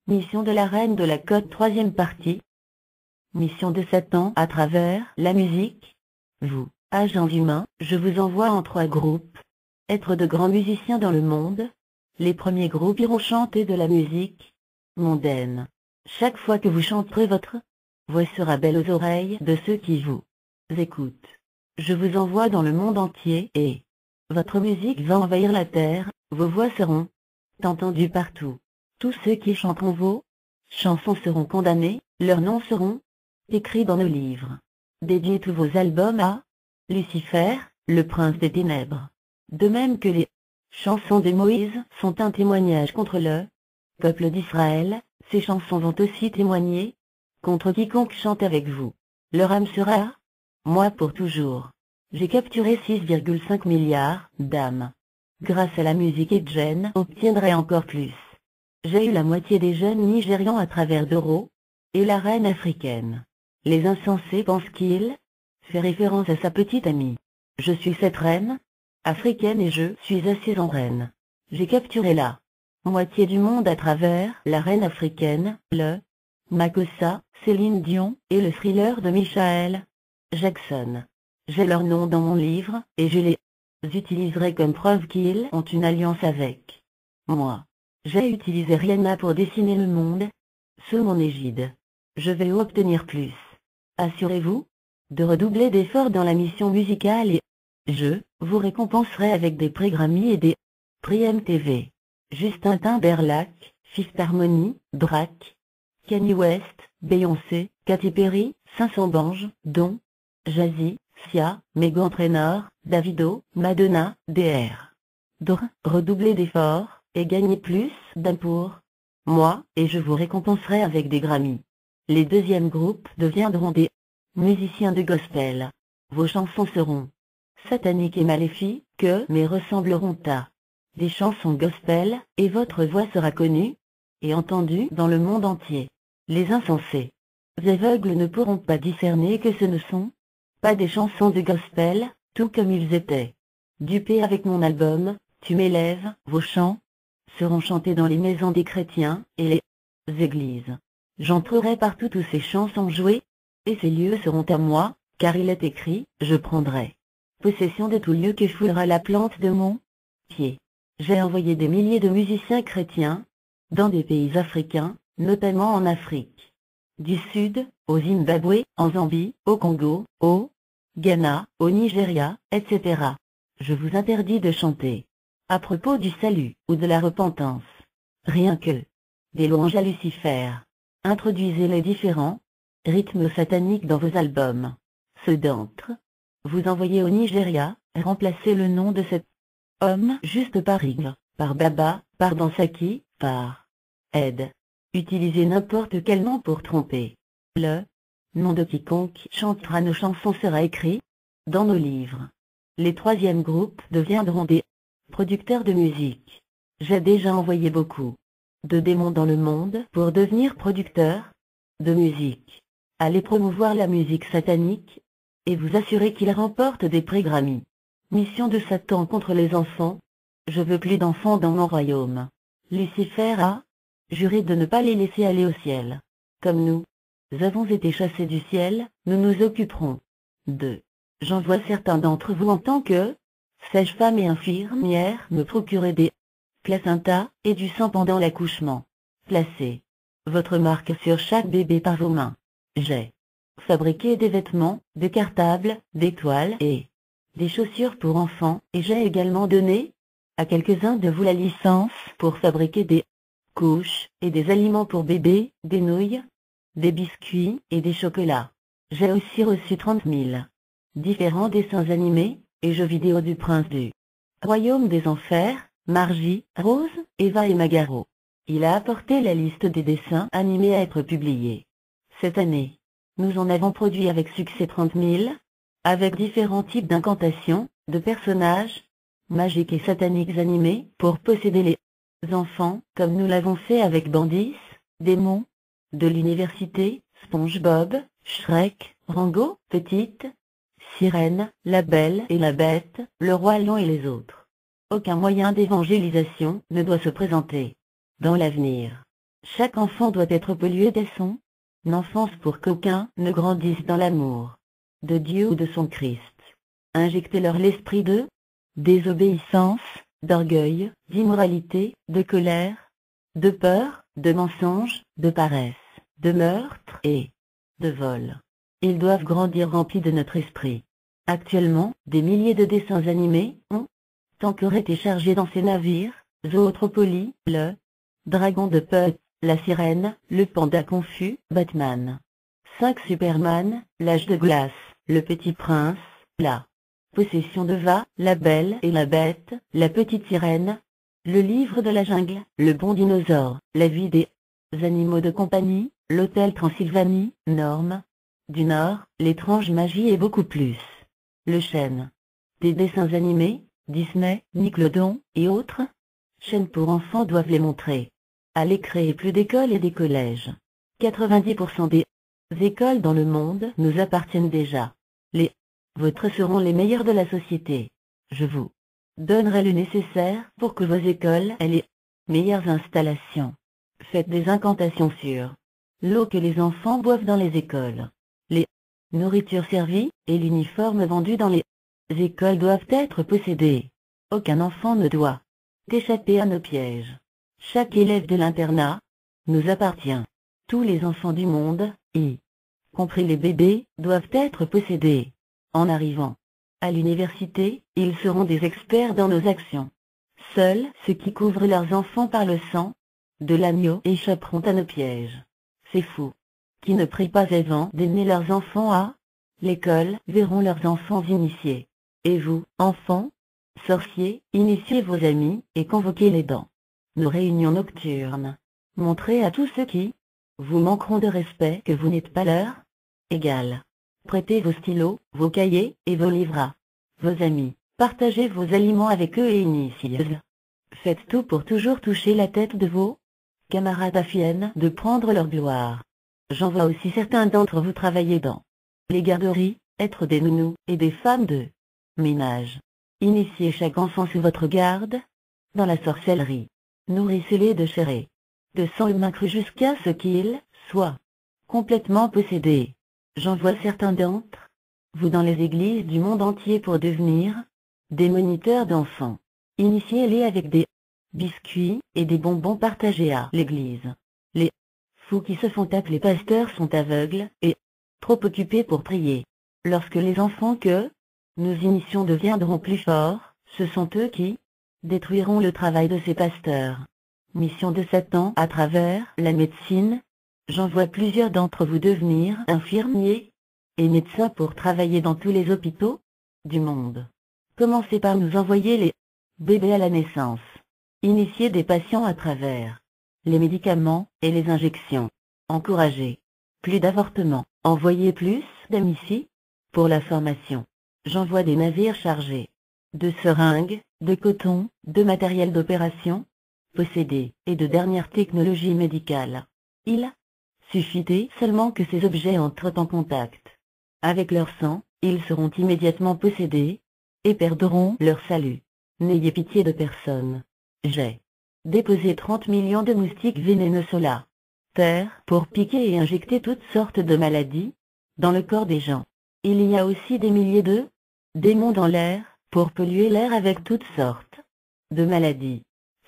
Mission de la Reine de la Côte, troisième partie. Mission de Satan à travers la musique. Vous, agents humains, je vous envoie en 3 groupes. Être de grands musiciens dans le monde. Les premiers groupes iront chanter de la musique mondaine. Chaque fois que vous chanterez, votre voix sera belle aux oreilles de ceux qui vous écoutent. Je vous envoie dans le monde entier et votre musique va envahir la terre, vos voix seront entendues partout. Tous ceux qui chanteront vos chansons seront condamnés, leurs noms seront écrits dans nos livres. Dédiez tous vos albums à Lucifer, le prince des ténèbres. De même que les chansons de Moïse sont un témoignage contre le peuple d'Israël, ces chansons vont aussi témoigner contre quiconque chante avec vous. Leur âme sera à moi pour toujours. J'ai capturé 6,5 milliards d'âmes. Grâce à la musique, et Jen obtiendrait encore plus. J'ai eu la moitié des jeunes Nigérians à travers Doro et la reine africaine. Les insensés pensent qu'il fait référence à sa petite amie. Je suis cette reine africaine et je suis assise en reine. J'ai capturé la moitié du monde à travers la reine africaine, le Makossa, Céline Dion et le Thriller de Michael Jackson. J'ai leurs noms dans mon livre et je les utiliserai comme preuve qu'ils ont une alliance avec moi. J'ai utilisé Rihanna pour dessiner le monde sous mon égide. Je vais obtenir plus. Assurez-vous de redoubler d'efforts dans la mission musicale et je vous récompenserai avec des prix Grammy et des prix MTV. Justin Timberlake, Fifth Harmony, Drake, Kanye West, Beyoncé, Katy Perry, 500 Banges, Don, Jay-Z, Sia, Meghan Trainor, Davido, Madonna, Dr. Redoubler d'efforts et gagner plus d'âme pour moi, et je vous récompenserai avec des Grammy. Les deuxièmes groupes deviendront des musiciens de gospel. Vos chansons seront sataniques et maléfiques, mais ressembleront à des chansons gospel, et votre voix sera connue et entendue dans le monde entier. Les insensés aveugles ne pourront pas discerner que ce ne sont pas des chansons de gospel, tout comme ils étaient dupés avec mon album, Tu m'élèves. Vos chants seront chantés dans les maisons des chrétiens et les églises. J'entrerai partout où ces chants sont joués, et ces lieux seront à moi, car il est écrit, je prendrai possession de tout lieu que foulera la plante de mon pied. J'ai envoyé des milliers de musiciens chrétiens dans des pays africains, notamment en Afrique du Sud, au Zimbabwe, en Zambie, au Congo, au Ghana, au Nigeria, etc. Je vous interdis de chanter à propos du salut ou de la repentance. Rien que des louanges à Lucifer. Introduisez les différents rythmes sataniques dans vos albums. Ceux d'entre vous envoyez au Nigeria, remplacez le nom de cet homme juste par Igre, par Baba, par Dansaki, par Ed. Utilisez n'importe quel nom pour tromper. Le nom de quiconque chantera nos chansons sera écrit dans nos livres. Les troisièmes groupes deviendront des producteurs de musique. J'ai déjà envoyé beaucoup de démons dans le monde pour devenir producteurs de musique. Allez promouvoir la musique satanique et vous assurer qu'ils remportent des prix Grammy. Mission de Satan contre les enfants. Je veux plus d'enfants dans mon royaume. Lucifer a juré de ne pas les laisser aller au ciel. Comme nous avons été chassés du ciel, nous nous occuperons d'eux. J'envoie certains d'entre vous en tant que sage-femme et infirmière me procurer des placentas et du sang pendant l'accouchement. Placez votre marque sur chaque bébé par vos mains. J'ai fabriqué des vêtements, des cartables, des toiles et des chaussures pour enfants, et j'ai également donné à quelques-uns de vous la licence pour fabriquer des couches et des aliments pour bébés, des nouilles, des biscuits et des chocolats. J'ai aussi reçu 30 000 différents dessins animés et jeux vidéo du prince du royaume des enfers, Margie, Rose, Eva et Magaro. Il a apporté la liste des dessins animés à être publiés. Cette année, nous en avons produit avec succès 30 000, avec différents types d'incantations, de personnages magiques et sataniques animés pour posséder les enfants, comme nous l'avons fait avec Bandis, Démon de l'université, SpongeBob, Shrek, Rango, Petite Sirène, La Belle et la Bête, Le Roi Lion et les autres. Aucun moyen d'évangélisation ne doit se présenter dans l'avenir Chaque enfant doit être pollué dès son enfance pour qu'aucun ne grandisse dans l'amour de Dieu ou de son Christ. Injectez-leur l'esprit de désobéissance, d'orgueil, d'immoralité, de colère, de peur, de mensonge, de paresse, de meurtre et de vol. Ils doivent grandir remplis de notre esprit. Actuellement, des milliers de dessins animés ont encore été chargés dans ces navires: Zootropolis, le dragon de Putt, la sirène, le panda confus, Batman 5, Superman, l'âge de glace, le petit prince, la possession de Va, la belle et la bête, la petite sirène, le livre de la jungle, le bon dinosaure, la vie des animaux de compagnie, l'hôtel Transylvanie, Norme du Nord, l'étrange magie et beaucoup plus. Le chêne des dessins animés, Disney, Nickelodeon et autres chaînes pour enfants doivent les montrer. Allez créer plus d'écoles et des collèges. 90% des écoles dans le monde nous appartiennent déjà. Les vôtres seront les meilleures de la société. Je vous donnerai le nécessaire pour que vos écoles aient les meilleures installations. Faites des incantations sur l'eau que les enfants boivent dans les écoles. Les nourritures servies et l'uniforme vendu dans les écoles doivent être possédés. Aucun enfant ne doit échapper à nos pièges. Chaque élève de l'internat nous appartient. Tous les enfants du monde, y compris les bébés, doivent être possédés. En arrivant à l'université, ils seront des experts dans nos actions. Seuls ceux qui couvrent leurs enfants par le sang de l'agneau échapperont à nos pièges. Ces fous qui ne prient pas avant d'amener leurs enfants à l'école verront leurs enfants initiés. Et vous, enfants, sorciers, initiez vos amis et convoquez-les dans nos réunions nocturnes. Montrez à tous ceux qui vous manqueront de respect que vous n'êtes pas leur égal. Prêtez vos stylos, vos cahiers et vos livres à vos amis. Partagez vos aliments avec eux et initiez-les. Faites tout pour toujours toucher la tête de vos camarades afin de prendre leur gloire. J'en vois aussi certains d'entre vous travailler dans les garderies, être des nounous et des femmes de ménage. Initiez chaque enfant sous votre garde dans la sorcellerie. Nourrissez-les de chair et de sang humain cru jusqu'à ce qu'ils soient complètement possédés. J'envoie certains d'entre vous dans les églises du monde entier pour devenir des moniteurs d'enfants. Initiez-les avec des biscuits et des bonbons partagés à l'église. Les fous qui se font appeler pasteurs sont aveugles et trop occupés pour prier. Lorsque les enfants que nous initions deviendront plus forts, ce sont eux qui détruiront le travail de ces pasteurs. Mission de Satan à travers la médecine. J'envoie plusieurs d'entre vous devenir infirmiers et médecins pour travailler dans tous les hôpitaux du monde. Commencez par nous envoyer les bébés à la naissance. Initiez des patients à travers les médicaments et les injections. Encouragez plus d'avortements. Envoyez plus d'amis ici pour la formation. J'envoie des navires chargés de seringues, de coton, de matériel d'opération possédé et de dernières technologies médicales. Il suffit seulement que ces objets entrent en contact avec leur sang, ils seront immédiatement possédés et perdront leur salut. N'ayez pitié de personne. J'ai déposé 30 millions de moustiques vénéneux sur la terre pour piquer et injecter toutes sortes de maladies dans le corps des gens. Il y a aussi des milliers de démons dans l'air pour polluer l'air avec toutes sortes de maladies.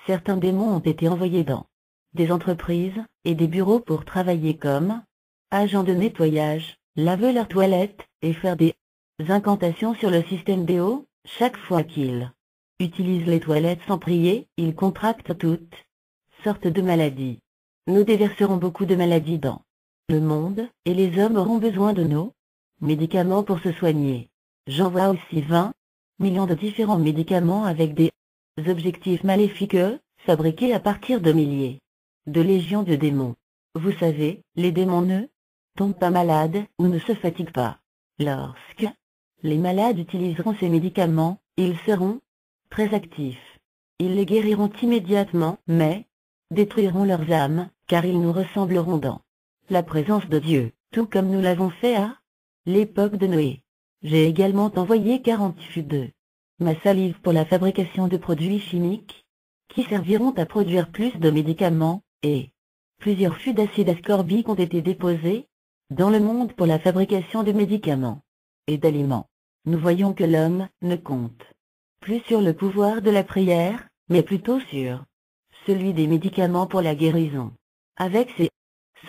Certains démons ont été envoyés dans des entreprises et des bureaux pour travailler comme agents de nettoyage, laver leurs toilettes et faire des incantations sur le système d'eau. Chaque fois qu'ils utilisent les toilettes sans prier, ils contractent toutes sortes de maladies. Nous déverserons beaucoup de maladies dans le monde, et les hommes auront besoin de nos médicaments pour se soigner. J'envoie aussi 20 millions de différents médicaments avec des objectifs maléfiques, fabriqués à partir de milliers de légions de démons. Vous savez, les démons ne tombent pas malades ou ne se fatiguent pas. Lorsque les malades utiliseront ces médicaments, ils seront très actifs. Ils les guériront immédiatement, mais détruiront leurs âmes, car ils nous ressembleront dans la présence de Dieu, tout comme nous l'avons fait à l'époque de Noé. J'ai également envoyé 40 fûts de ma salive pour la fabrication de produits chimiques, qui serviront à produire plus de médicaments, et Plusieurs fûts d'acide ascorbique ont été déposés dans le monde pour la fabrication de médicaments et d'aliments. Nous voyons que l'homme ne compte plus sur le pouvoir de la prière, mais plutôt sur celui des médicaments pour la guérison. Avec ces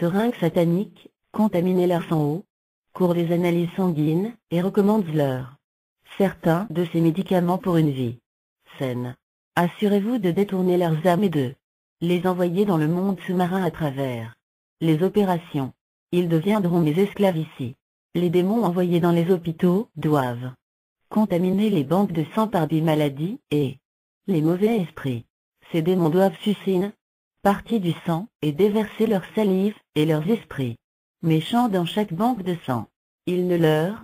seringues sataniques, contaminent leur sang au cours des analyses sanguines et recommandent certains de ces médicaments pour une vie saine. Assurez-vous de détourner leurs âmes et de les envoyer dans le monde sous-marin à travers les opérations. Ils deviendront mes esclaves ici. Les démons envoyés dans les hôpitaux doivent contaminer les banques de sang par des maladies et les mauvais esprits. Ces démons doivent sucer une partie du sang et déverser leur salive et leurs esprits méchants dans chaque banque de sang. Il ne leur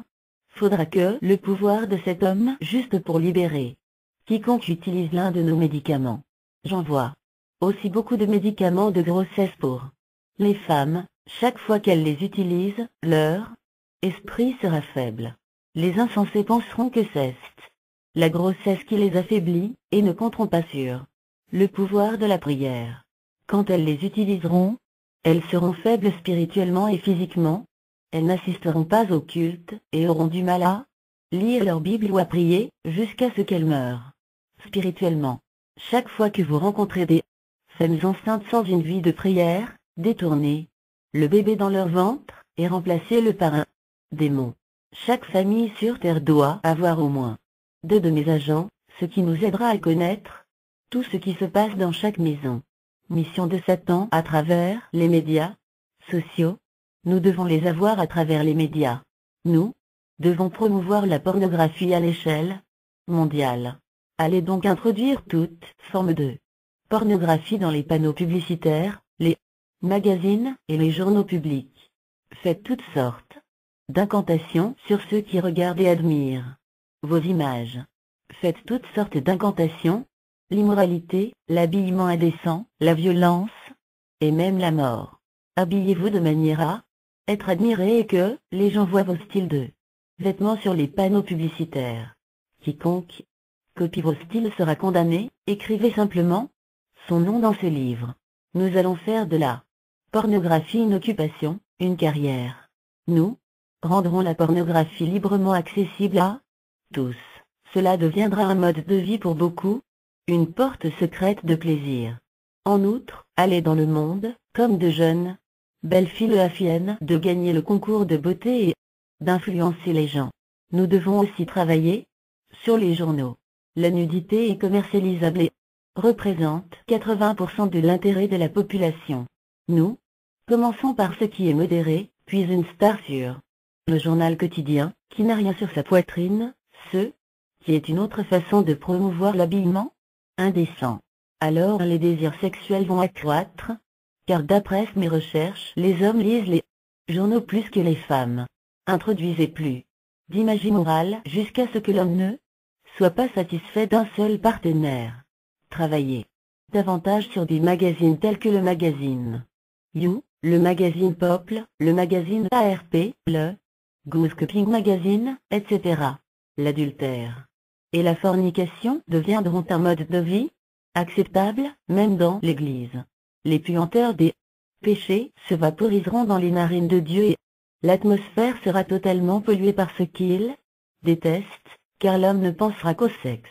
faudra que le pouvoir de cet homme juste pour libérer quiconque utilise l'un de nos médicaments. J'envoie aussi beaucoup de médicaments de grossesse pour les femmes. Chaque fois qu'elles les utilisent, leur esprit sera faible. Les insensés penseront que c'est la grossesse qui les affaiblit, et ne compteront pas sur le pouvoir de la prière. Quand elles les utiliseront, elles seront faibles spirituellement et physiquement. Elles n'assisteront pas au culte, et auront du mal à lire leur Bible ou à prier, jusqu'à ce qu'elles meurent spirituellement. Chaque fois que vous rencontrez des femmes enceintes sans une vie de prière, détournez le bébé dans leur ventre, et remplacez-le par un démon. Chaque famille sur Terre doit avoir au moins 2 de mes agents, ce qui nous aidera à connaître tout ce qui se passe dans chaque maison. Mission de Satan à travers les médias sociaux. Nous devons les avoir à travers les médias. Nous devons promouvoir la pornographie à l'échelle mondiale. Allez donc introduire toute forme de pornographie dans les panneaux publicitaires, les magazines et les journaux publics. Faites toutes sortes d'incantations sur ceux qui regardent et admirent vos images. Faites toutes sortes d'incantations, l'immoralité, l'habillement indécent, la violence, et même la mort. Habillez-vous de manière à être admiré et que les gens voient vos styles de vêtements sur les panneaux publicitaires. Quiconque copie vos styles sera condamné. Écrivez simplement son nom dans ce livre. Nous allons faire de la pornographie une occupation, une carrière. Nous rendrons la pornographie librement accessible à tous. Cela deviendra un mode de vie pour beaucoup, une porte secrète de plaisir. En outre, allez dans le monde, comme de jeunes belles filles affiennent de gagner le concours de beauté et d'influencer les gens. Nous devons aussi travailler sur les journaux. La nudité est commercialisable et représente 80% de l'intérêt de la population. Nous commençons par ce qui est modéré, puis une star sur le journal quotidien, qui n'a rien sur sa poitrine, ce qui est une autre façon de promouvoir l'habillement indécent. Alors les désirs sexuels vont accroître, car d'après mes recherches, les hommes lisent les journaux plus que les femmes. Introduisez plus d'image immorale jusqu'à ce que l'homme ne soit pas satisfait d'un seul partenaire. Travaillez davantage sur des magazines tels que le magazine You, le magazine Peuple, le magazine ARP, le Gossiping Magazine, etc. L'adultère et la fornication deviendront un mode de vie acceptable, même dans l'Église. Les puanteurs des péchés se vaporiseront dans les narines de Dieu et l'atmosphère sera totalement polluée par ce qu'il déteste, car l'homme ne pensera qu'au sexe.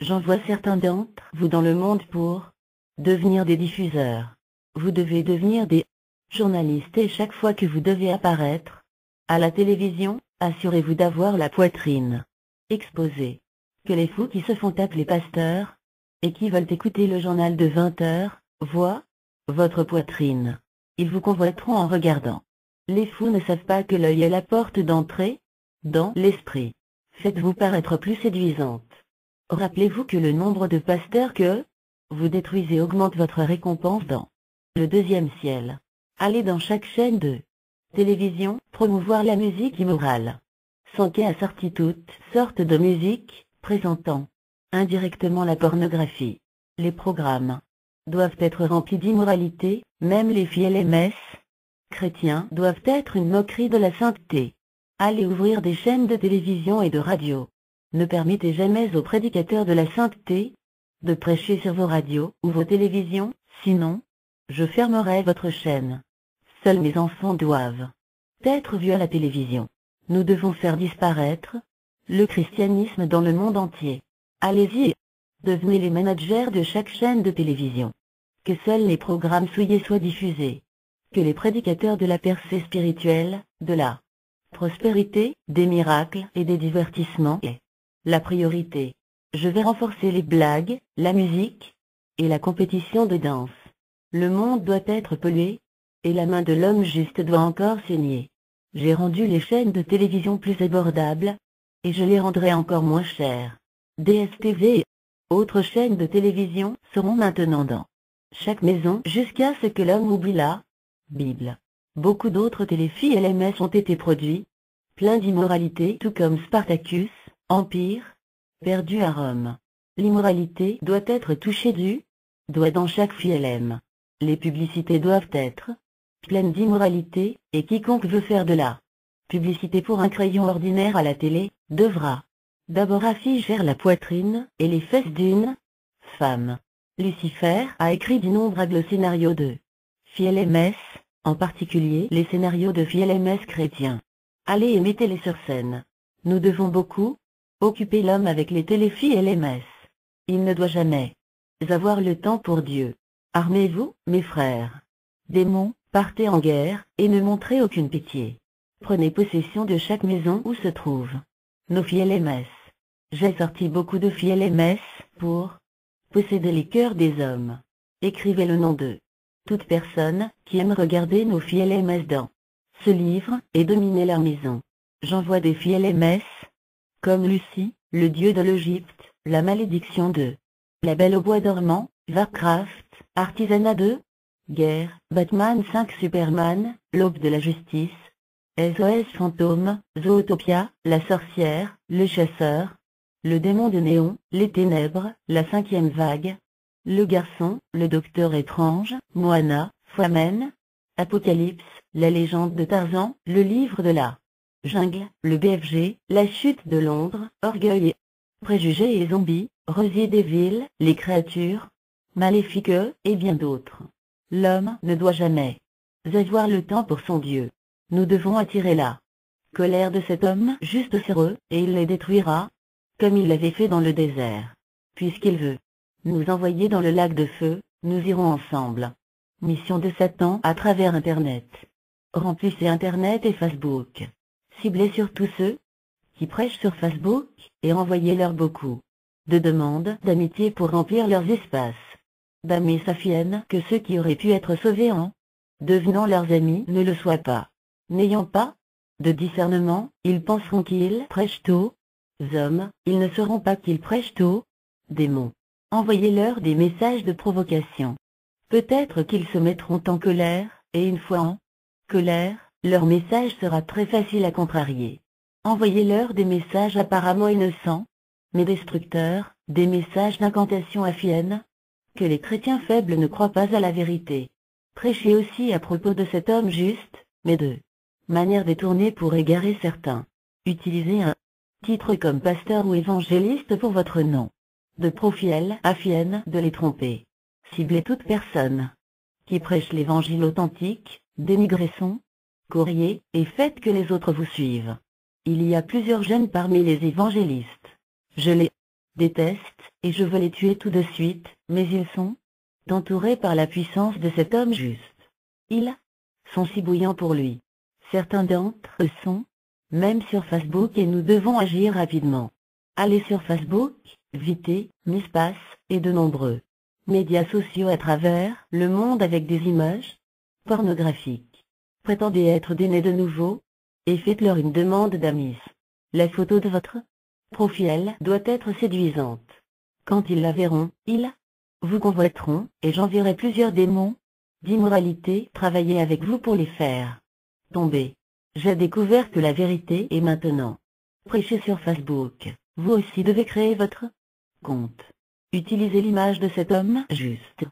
J'envoie certains d'entre vous dans le monde pour devenir des diffuseurs. Vous devez devenir des journalistes et chaque fois que vous devez apparaître à la télévision, assurez-vous d'avoir la poitrine exposée. Que les fous qui se font appeler pasteurs et qui veulent écouter le journal de 20 heures voient votre poitrine. Ils vous convoiteront en regardant. Les fous ne savent pas que l'œil est la porte d'entrée dans l'esprit. Faites-vous paraître plus séduisante. Rappelez-vous que le nombre de pasteurs que vous détruisez augmente votre récompense dans le deuxième ciel. Allez dans chaque chaîne de télévision promouvoir la musique immorale. Sanké a sorti toutes sortes de musique présentant indirectement la pornographie. Les programmes doivent être remplis d'immoralité, même les FLMS chrétiens doivent être une moquerie de la sainteté. Allez ouvrir des chaînes de télévision et de radio. Ne permettez jamais aux prédicateurs de la sainteté de prêcher sur vos radios ou vos télévisions, sinon Je fermerai votre chaîne. Seuls mes enfants doivent être vus à la télévision. Nous devons faire disparaître le christianisme dans le monde entier. Allez-y et devenez les managers de chaque chaîne de télévision. Que seuls les programmes souillés soient diffusés. Que les prédicateurs de la percée spirituelle, de la prospérité, des miracles et des divertissements aient la priorité. Je vais renforcer les blagues, la musique et la compétition de danse. Le monde doit être pollué, et la main de l'homme juste doit encore saigner. J'ai rendu les chaînes de télévision plus abordables, et je les rendrai encore moins chères. DSTV et autres chaînes de télévision seront maintenant dans chaque maison jusqu'à ce que l'homme oublie la Bible. Beaucoup d'autres téléfilms LMS ont été produits, pleins d'immoralité tout comme Spartacus, Empire, perdu à Rome. L'immoralité doit être touchée du doigt dans chaque film. Les publicités doivent être pleines d'immoralité, et quiconque veut faire de la publicité pour un crayon ordinaire à la télé, devra d'abord afficher la poitrine et les fesses d'une femme. Lucifer a écrit d'innombrables scénarios de FLMS, en particulier les scénarios de FLMS chrétiens. Allez et mettez-les sur scène. Nous devons beaucoup occuper l'homme avec les téléfilms LMS. Il ne doit jamais avoir le temps pour Dieu. Armez-vous, mes frères. Démons, partez en guerre, et ne montrez aucune pitié. Prenez possession de chaque maison où se trouvent nos FLMS. J'ai sorti beaucoup de FLMS pour posséder les cœurs des hommes. Écrivez le nom de toute personne qui aime regarder nos FLMS dans ce livre et dominer leur maison. J'envoie des FLMS comme Lucie, le dieu de l'Égypte, la malédiction de la Belle au bois dormant, Warcraft, Artisanat 2, Guerre, Batman 5 Superman, L'aube de la justice, SOS Fantôme, Zootopia, La sorcière, Le chasseur, Le démon de Néon, Les ténèbres, La cinquième vague, Le garçon, Le docteur étrange, Moana, Foamen, Apocalypse, La légende de Tarzan, Le livre de la jungle, Le BFG, La chute de Londres, Orgueil et préjugés et zombies, Resident Evil, Les créatures maléfiques et bien d'autres. L'homme ne doit jamais avoir le temps pour son Dieu. Nous devons attirer la colère de cet homme juste sur eux, et il les détruira, comme il l'avait fait dans le désert. Puisqu'il veut nous envoyer dans le lac de feu, nous irons ensemble. Mission de Satan à travers Internet. Remplissez Internet et Facebook. Ciblez surtout ceux qui prêchent sur Facebook, et envoyez-leur beaucoup de demandes d'amitié pour remplir leurs espaces. D'amis s'affiennent que ceux qui auraient pu être sauvés en devenant leurs amis ne le soient pas. N'ayant pas de discernement, ils penseront qu'ils prêchent aux hommes, ils ne sauront pas qu'ils prêchent aux démons. Envoyez-leur des messages de provocation. Peut-être qu'ils se mettront en colère, et une fois en colère, leur message sera très facile à contrarier. Envoyez-leur des messages apparemment innocents, mais destructeurs, des messages d'incantation affiennent que les chrétiens faibles ne croient pas à la vérité. Prêchez aussi à propos de cet homme juste, mais de manière détournée pour égarer certains. Utilisez un titre comme pasteur ou évangéliste pour votre nom de profil afin de les tromper. Ciblez toute personne qui prêche l'évangile authentique, dénigrez son courrier, et faites que les autres vous suivent. Il y a plusieurs jeunes parmi les évangélistes. Je les déteste, et je veux les tuer tout de suite, mais ils sont entourés par la puissance de cet homme juste. Ils sont si bouillants pour lui. Certains d'entre eux sont même sur Facebook, et nous devons agir rapidement. Allez sur Facebook, vite, Mispace, et de nombreux médias sociaux à travers le monde avec des images pornographiques. Prétendez être des nés de nouveau, et faites-leur une demande d'amis. La photo de votre profil doit être séduisante. Quand ils la verront, ils vous convoiteront, et j'enverrai plusieurs démons d'immoralité travailler avec vous pour les faire tomber. J'ai découvert que la vérité est maintenant prêchée sur Facebook. Vous aussi devez créer votre compte. Utilisez l'image de cet homme juste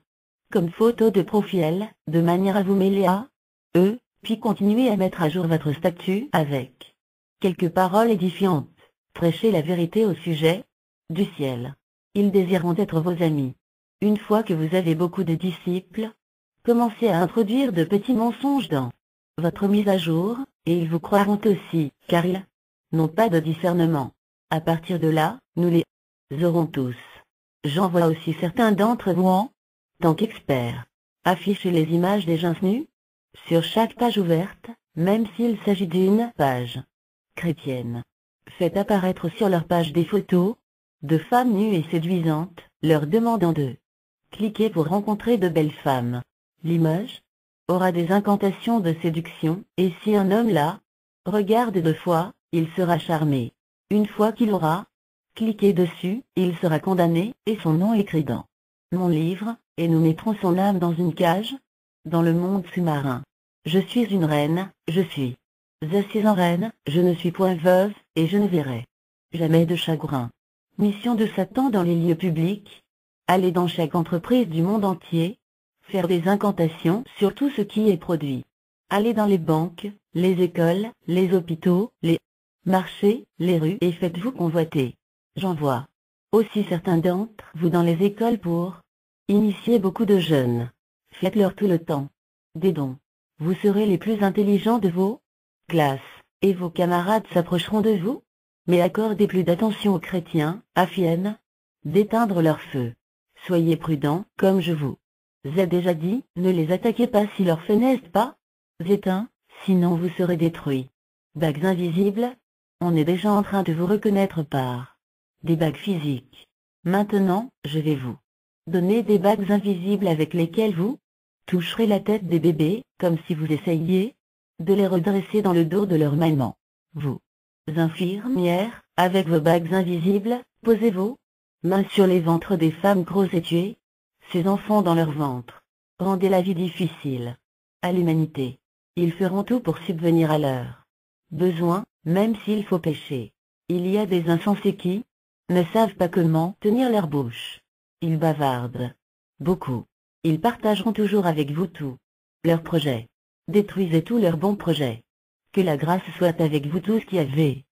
comme photo de profil, de manière à vous mêler à eux, puis continuez à mettre à jour votre statut avec quelques paroles édifiantes. Prêchez la vérité au sujet du ciel. Ils désireront être vos amis. Une fois que vous avez beaucoup de disciples, Commencez à introduire de petits mensonges dans votre mise à jour, et ils vous croiront aussi, car ils n'ont pas de discernement. À partir de là, nous les aurons tous. J'envoie aussi certains d'entre vous en tant qu'experts. Affichez les images des gens nus sur chaque page ouverte, même s'il s'agit d'une page chrétienne. Faites apparaître sur leur page des photos de femmes nues et séduisantes, leur demandant de cliquer pour rencontrer de belles femmes. L'image aura des incantations de séduction, et si un homme la regarde 2 fois, il sera charmé. Une fois qu'il aura cliqué dessus, il sera condamné, et son nom écrit dans mon livre, et nous mettrons son âme dans une cage, dans le monde sous-marin. Je suis une reine, je suis assise en reine, je ne suis point veuve, et je ne verrai jamais de chagrin. Mission de Satan dans les lieux publics. Aller dans chaque entreprise du monde entier, faire des incantations sur tout ce qui est produit. Allez dans les banques, les écoles, les hôpitaux, les marchés, les rues et faites-vous convoiter. J'envoie aussi certains d'entre vous dans les écoles pour initier beaucoup de jeunes. Faites-leur tout le temps des dons. Vous serez les plus intelligents de vos classes, et vos camarades s'approcheront de vous. Mais accordez plus d'attention aux chrétiens, afin d'éteindre leur feu. Soyez prudents, comme je vous ai déjà dit, ne les attaquez pas si leur feu n'est pas éteint, sinon vous serez détruits. Bagues invisibles. On est déjà en train de vous reconnaître par des bagues physiques. Maintenant, je vais vous donner des bagues invisibles avec lesquelles vous toucherez la tête des bébés, comme si vous essayiez de les redresser dans le dos de leur maman. Vous, infirmières, avec vos bagues invisibles, posez vos mains sur les ventres des femmes grosses et tuez ces enfants dans leur ventre. Rendez la vie difficile à l'humanité. Ils feront tout pour subvenir à leurs besoins, même s'il faut pécher. Il y a des insensés qui ne savent pas comment tenir leur bouche. Ils bavardent beaucoup. Ils partageront toujours avec vous tous leurs projets. Détruisez tous leurs bons projets. Que la grâce soit avec vous tous qui avez